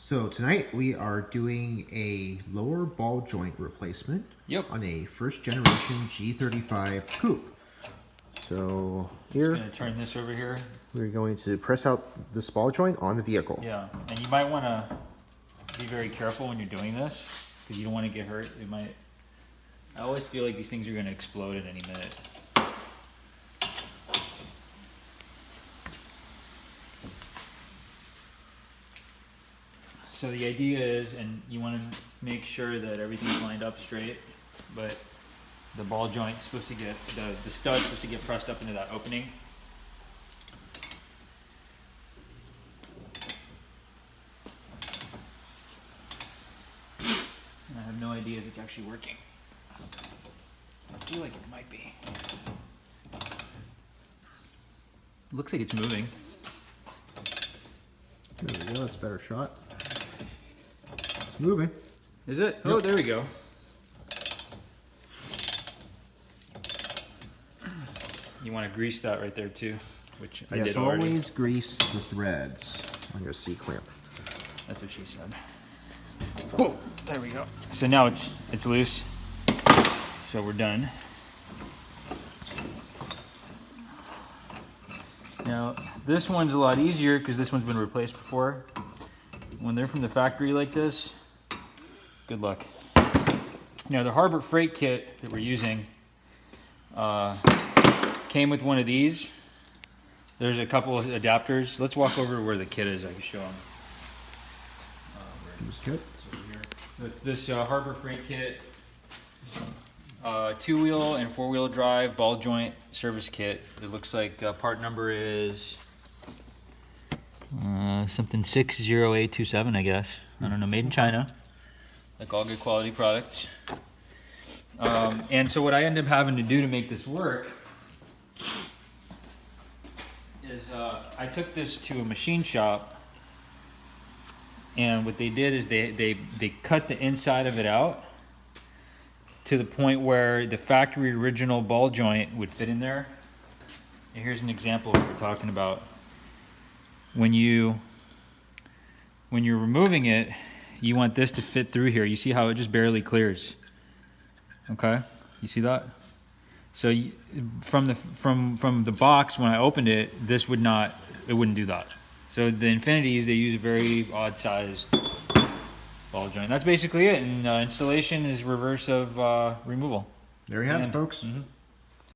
So tonight we are doing a lower ball joint replacement on a first generation G35 coupe. So here, I'm just gonna turn this over here. We're going to press out this ball joint on the vehicle. Yeah, and you might want to be very careful when you're doing this because you don't want to get hurt. It might. I always feel like these things are going to explode at any minute. So the idea is, and you want to make sure that everything's lined up straight, but the ball joint's supposed to get, the stud's supposed to get pressed up into that opening. And I have no idea if it's actually working. I feel like it might be. Looks like it's moving. There we go, that's a better shot. It's moving. Is it? Oh, there we go. You want to grease that right there too, which I did already. Always grease the threads on your C-clamp. That's what she said. Whoa, there we go. So now it's loose. So we're done. Now this one's a lot easier because this one's been replaced before. When they're from the factory like this, good luck. Now the Harbor Freight kit that we're using came with one of these. There's a couple of adapters. Let's walk over to where the kit is. I can show them. This Harbor Freight kit, 2-wheel and 4-wheel drive ball joint service kit. It looks like part number is something 60827, I guess. I don't know, made in China, like all good quality products. And so what I ended up having to do to make this work is I took this to a machine shop, and what they did is they cut the inside of it out to the point where the factory original ball joint would fit in there. And here's an example of what we're talking about. When you're removing it, you want this to fit through here. You see how it just barely clears. Okay, you see that? So from the box, when I opened it, it wouldn't do that. So the Infinities, they use a very odd sized ball joint. That's basically it. And installation is reverse of removal. There you have it, folks.